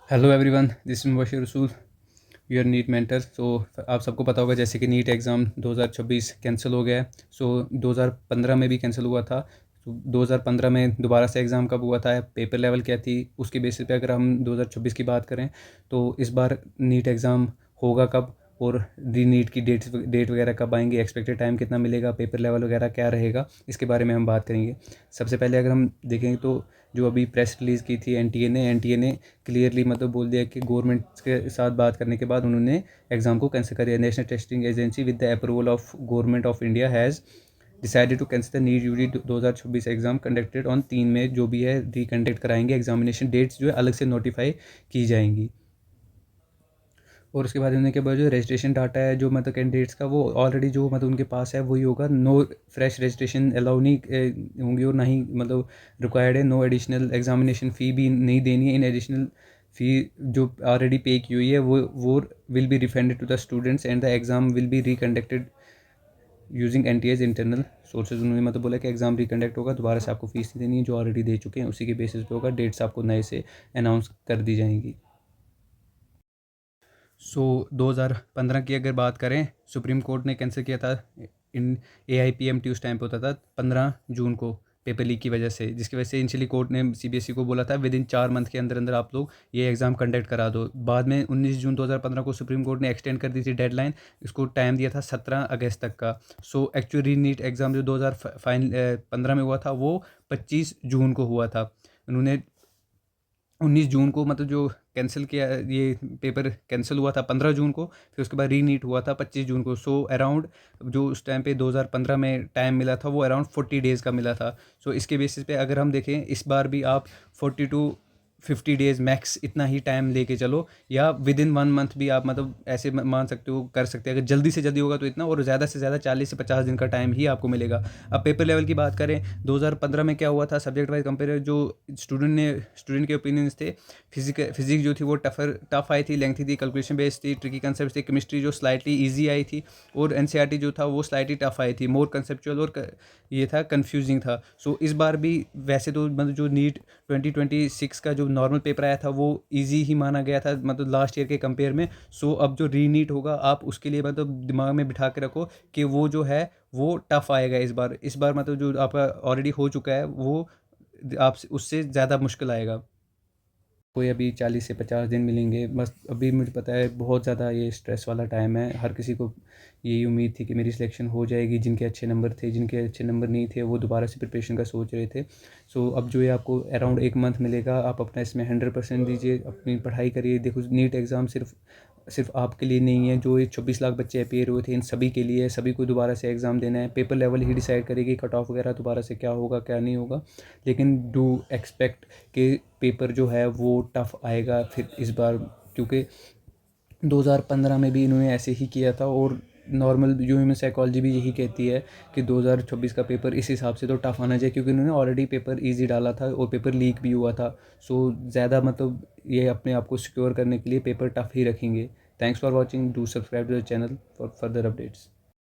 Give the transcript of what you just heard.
Hello everyone, this is Mubashir रसूल, your NEET mentor. सो आप सबको पता होगा जैसे कि नीट एग्ज़ाम 2026 कैंसिल हो गया है। सो 2015 में भी कैंसिल हुआ था। तो 2015 में दोबारा से एग्ज़ाम कब हुआ था, पेपर लेवल क्या थी, उसके बेसिस पे अगर हम 2026 की बात करें तो इस बार नीट एग्ज़ाम होगा कब और री नीट की डेट वगैरह कब आएंगी, एक्सपेक्टेड टाइम कितना मिलेगा, पेपर लेवल वगैरह क्या रहेगा, इसके बारे में हम बात करेंगे। सबसे पहले अगर हम देखेंगे तो जो अभी प्रेस रिलीज़ की थी एनटीए ने क्लियरली मतलब बोल दिया कि गवर्नमेंट के साथ बात करने के बाद उन्होंने एग्ज़ाम को कैंसिल कर दिया। National Testing Agency with the approval of Government of India has decided to cancel the NEET UG 2026 exam conducted on 3 May. जो भी है रिकंडक्ट कराएंगे, एग्जामिनेशन डेट्स जो है अलग से नोटिफाई की जाएंगी। और उसके बाद उनके बाद जो रजिस्ट्रेशन डाटा है जो मतलब कैंडिडेट्स का, वो ऑलरेडी जो मतलब उनके पास है वही होगा। नो फ्रेश रजिस्ट्रेशन अलाउ नहीं होंगी और ना ही मतलब रिक्वायर्ड है। नो एडिशनल एग्जामिनेशन फ़ी भी नहीं देनी है। इन एडिशनल फ़ी जो ऑलरेडी पे की हुई है वो will be refunded to the students and the exam will be reconducted using NTA's internal sources. उन्होंने मतलब बोला कि एग्ज़ाम रिकंडक्ट होगा, दोबारा से आपको फ़ीस नहीं देनी है, जो ऑलरेडी दे चुके हैं उसी के बेसिस पे होगा। डेट्स आपको नए से अनाउंस कर दी जाएंगी। 2015 की अगर बात करें, सुप्रीम कोर्ट ने कैंसिल किया था इन AIPMT। उस टाइम पे होता था 15 जून को पेपर लीक की वजह से, जिसकी वजह से इनिशियली कोर्ट ने CBSE को बोला था विद इन 4 मंथ के अंदर अंदर आप लोग ये एग्ज़ाम कंडक्ट करा दो। बाद में 19 जून 2015 को सुप्रीम कोर्ट ने एक्सटेंड कर दी थी डेडलाइन, इसको टाइम दिया था 17 अगस्त तक का। सो एक्चुअली री नीट एग्ज़ाम जो 2015 में हुआ था वो 25 जून को हुआ था। उन्होंने 19 जून को मतलब जो कैंसिल किया, ये पेपर कैंसिल हुआ था 15 जून को, फिर उसके बाद री नीट हुआ था 25 जून को। सो अराउंड जो उस टाइम पे 2015 में टाइम मिला था वो अराउंड 40 डेज़ का मिला था। सो इसके बेसिस पे अगर हम देखें इस बार भी आप 40 टू 50 डेज़ मैक्स इतना ही टाइम लेके चलो, या विद इन 1 मंथ भी आप मतलब ऐसे मान सकते हो, कर सकते हैं। अगर जल्दी से जल्दी होगा तो इतना, और ज़्यादा से ज़्यादा 40 से 50 दिन का टाइम ही आपको मिलेगा। अब पेपर लेवल की बात करें, 2015 में क्या हुआ था, सब्जेक्ट वाइज कंपेयर जो स्टूडेंट के ओपिनियंस थे, फिजिक्स जो थी वो टफ आई थी, लेंथी थी, कैलकुलेशन बेस्ड थी, ट्रिकी कंसेप्ट थी। केमिस्ट्री जो स्लाइटली ईजी आई थी, और NCERT जो था वो स्लाइटली टफ आई थी, मोर कंसेप्चुअल और ये था कंफ्यूजिंग था। सो इस बार भी वैसे तो मतलब जो नीट 2026 का जो नॉर्मल पेपर आया था वो इजी ही माना गया था मतलब लास्ट ईयर के कंपेयर में। सो अब जो री नीट होगा आप उसके लिए मतलब दिमाग में बिठा के रखो कि वो जो है वो टफ आएगा इस बार मतलब जो आपका ऑलरेडी हो चुका है वो आप उससे ज़्यादा मुश्किल आएगा। कोई अभी 40 से 50 दिन मिलेंगे बस। अभी मुझे पता है बहुत ज़्यादा ये स्ट्रेस वाला टाइम है, हर किसी को यही उम्मीद थी कि मेरी सिलेक्शन हो जाएगी। जिनके अच्छे नंबर थे, जिनके अच्छे नंबर नहीं थे, वो दोबारा से प्रिपरेशन का सोच रहे थे। सो अब जो है आपको अराउंड 1 मंथ मिलेगा, आप अपना इसमें 100% दीजिए, अपनी पढ़ाई करिए। देखो नीट एग्ज़ाम सिर्फ सिर्फ आपके लिए नहीं है, जो ये 24 लाख बच्चे अपेयर हुए थे इन सभी के लिए है। सभी को दोबारा से एग्ज़ाम देना है। पेपर लेवल ही डिसाइड करेगी कट ऑफ वगैरह दोबारा से क्या होगा क्या नहीं होगा, लेकिन डू एक्सपेक्ट कि पेपर जो है वो टफ़ आएगा फिर इस बार, क्योंकि 2015 में भी इन्होंने ऐसे ही किया था। और नॉर्मल जो ह्यूमन साइकोलॉजी भी यही कहती है कि 2026 का पेपर इस हिसाब से तो टफ आना चाहिए, क्योंकि इन्होंने ऑलरेडी पेपर इजी डाला था और पेपर लीक भी हुआ था। सो ज़्यादा मतलब ये अपने आप को सिक्योर करने के लिए पेपर टफ ही रखेंगे। Thanks for watching, do subscribe to the channel for further updates.